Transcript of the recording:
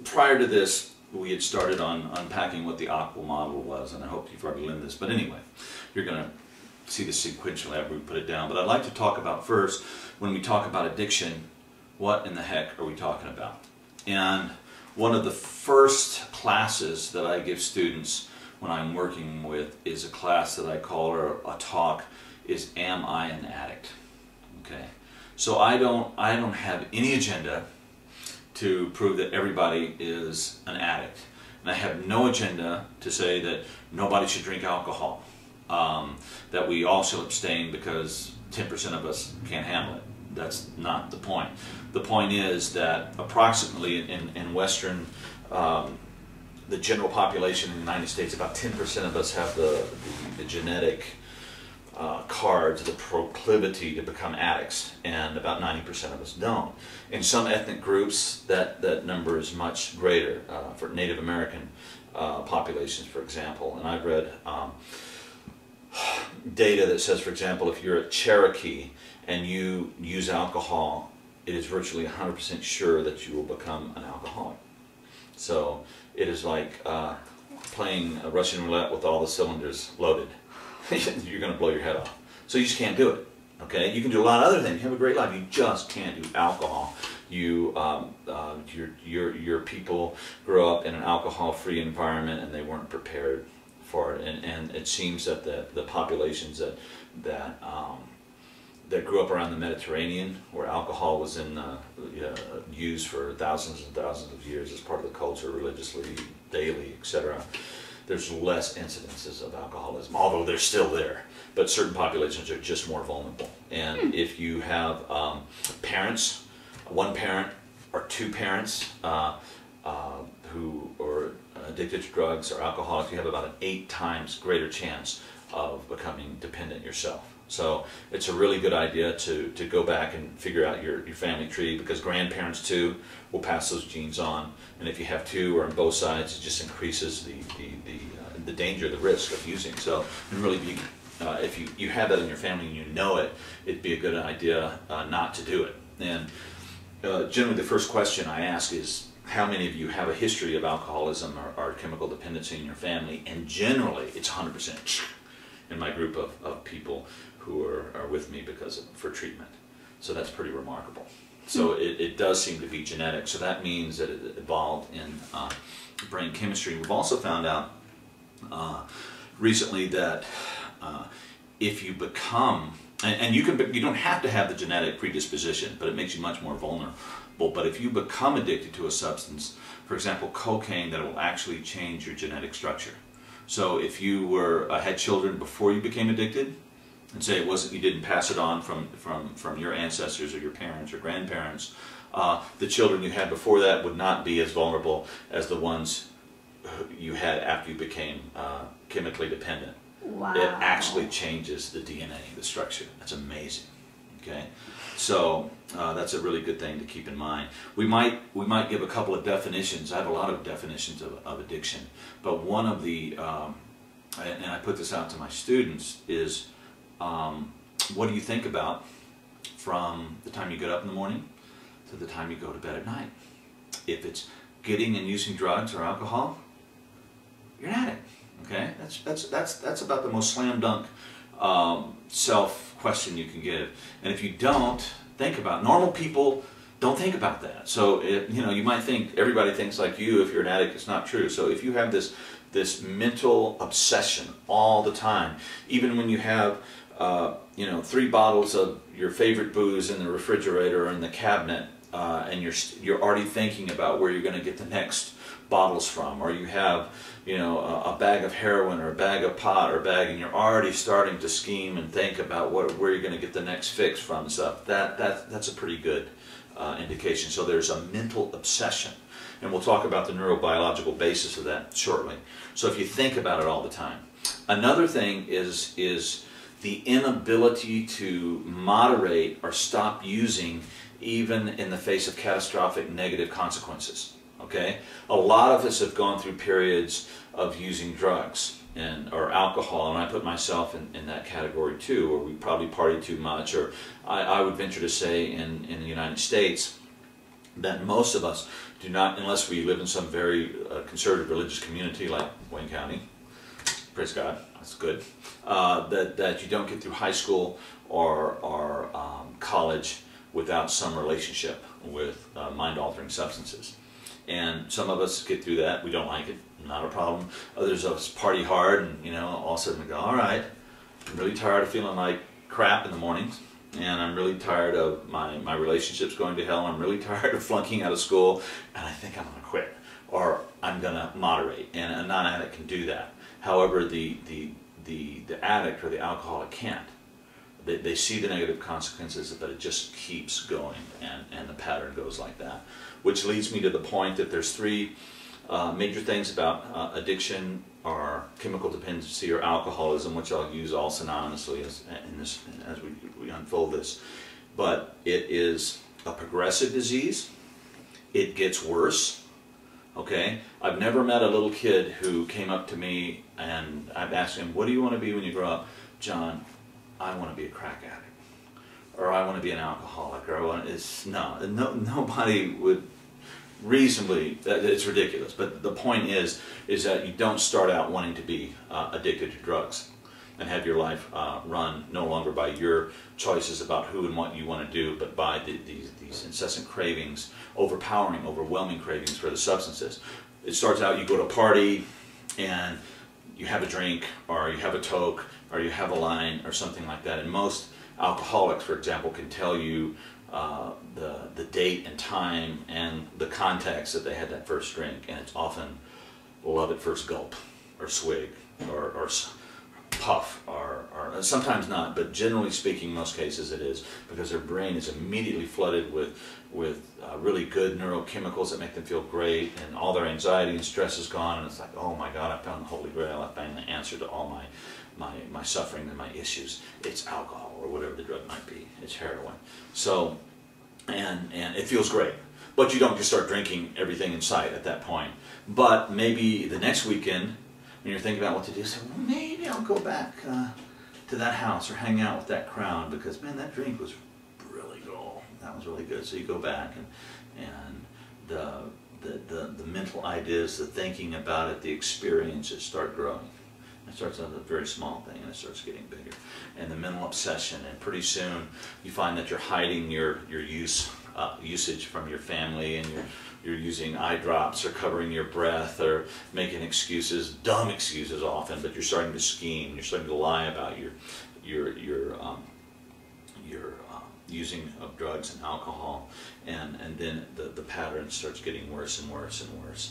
Prior to this, we had started on unpacking what the aqua model was, and I hope you've already learned this. But anyway, you're going to see this sequentially after we put it down. But I'd like to talk about first, when we talk about addiction, what in the heck are we talking about? And one of the first classes that I give students when I'm working with is a class that I call, or a talk, is Am I an Addict? Okay. So I don't have any agenda to prove that everybody is an addict. And I have no agenda to say that nobody should drink alcohol, that we all should abstain because 10% of us can't handle it. That's not the point. The point is that approximately in Western, the general population in the United States, about 10% of us have the genetic cards, the proclivity to become addicts, and about 90% of us don't. In some ethnic groups, that number is much greater, for Native American populations, for example. And I've read data that says, for example, if you're a Cherokee and you use alcohol, it is virtually 100% sure that you will become an alcoholic. So it is like playing Russian roulette with all the cylinders loaded. You're going to blow your head off. So you just can't do it. Okay, you can do a lot of other things. You have a great life. You just can't do alcohol. Your people grow up in an alcohol-free environment, and they weren't prepared for it. And it seems that the populations that grew up around the Mediterranean, where alcohol was used for thousands and thousands of years as part of the culture, religiously, daily, etc., there's less incidences of alcoholism, although they're still there. But certain populations are just more vulnerable. And if you have parents, one parent or two parents who are addicted to drugs or alcoholics, you have about an 8 times greater chance of becoming dependent yourself. So it's a really good idea to go back and figure out your family tree, because grandparents too will pass those genes on. And if you have 2 or on both sides, it just increases the danger, the risk of using. So and really, if you have that in your family and you know it, it'd be a good idea not to do it. And generally the first question I ask is, how many of you have a history of alcoholism or chemical dependency in your family? And generally it's 100% in my group of people who are with me for treatment. So that's pretty remarkable. So it does seem to be genetic. So that means that it evolved in brain chemistry. We've also found out recently that if you become, and you don't have to have the genetic predisposition, but it makes you much more vulnerable. But if you become addicted to a substance, for example, cocaine, that will actually change your genetic structure. So if you had children before you became addicted, and say you didn't pass it on from your ancestors or your parents or grandparents, the children you had before that would not be as vulnerable as the ones you had after you became chemically dependent. Wow. It actually changes the DNA, the structure. That's amazing. Okay, so that's a really good thing to keep in mind. We might give a couple of definitions. I have a lot of definitions of addiction, but one of the and I put this out to my students is, what do you think about from the time you get up in the morning to the time you go to bed at night? If it's getting and using drugs or alcohol, you're an addict. Okay, that's about the most slam dunk self question you can give. And if you don't think about it, normal people don't think about that. So you might think everybody thinks like you. If you're an addict, it's not true. So if you have this mental obsession all the time, even when you have 3 bottles of your favorite booze in the refrigerator or in the cabinet, and you're already thinking about where you're going to get the next bottles from, or you have a bag of heroin or a bag of pot or a bag, and you're already starting to scheme and think about where you're going to get the next fix from and stuff. That's a pretty good indication. So there's a mental obsession, and we'll talk about the neurobiological basis of that shortly. So if you think about it all the time. Another thing is the inability to moderate or stop using, even in the face of catastrophic negative consequences. Okay, a lot of us have gone through periods of using drugs or alcohol, and I put myself in that category too, or we probably partied too much, or I would venture to say in the United States, that most of us do not, unless we live in some very conservative religious community like Wayne County, praise God, that's good, that you don't get through high school or college without some relationship with mind-altering substances. And some of us get through that, we don't like it, not a problem. Others of us party hard, and you know, all of a sudden we go, all right, I'm really tired of feeling like crap in the mornings, and I'm really tired of my relationships going to hell, I'm really tired of flunking out of school, and I think I'm going to quit, or I'm going to moderate, and a non-addict can do that. However, the addict or the alcoholic can't. They see the negative consequences, but it just keeps going, and the pattern goes like that. Which leads me to the point that there's three major things about addiction, or chemical dependency, or alcoholism, which I'll use all synonymously as we unfold this. But it is a progressive disease. It gets worse. Okay? I've never met a little kid who came up to me and I've asked him, what do you want to be when you grow up? John, I want to be a crack addict, or I want to be an alcoholic, or I want nobody would reasonably, it's ridiculous. But the point is that you don't start out wanting to be addicted to drugs and have your life run no longer by your choices about who and what you want to do, but by these incessant cravings, overwhelming cravings for the substances. It starts out, you go to a party and you have a drink, or you have a toke, or you have a line, or something like that. And most alcoholics, for example, can tell you the date and time and the context that they had that first drink, and it's often love at first gulp, or swig, or puff, or sometimes not, but generally speaking, in most cases it is, because their brain is immediately flooded with really good neurochemicals that make them feel great, and all their anxiety and stress is gone, and it's like, oh my God, I found the Holy Grail, I found the answer to all my suffering and my issues. It's alcohol, or whatever the drug might be. It's heroin. So, and it feels great. But you don't just start drinking everything in sight at that point. But maybe the next weekend, when you're thinking about what to do, say, well, maybe I'll go back to that house, or hang out with that crowd, because man, that drink was really cool. That was really good. So you go back, and the mental ideas, the thinking about it, the experiences start growing. It starts as a very small thing, and it starts getting bigger. And the mental obsession, and pretty soon you find that you're hiding your usage from your family, and you're using eye drops, or covering your breath, or making excuses, dumb excuses often, but you're starting to scheme, you're starting to lie about your using of drugs and alcohol, and then the pattern starts getting worse and worse and worse.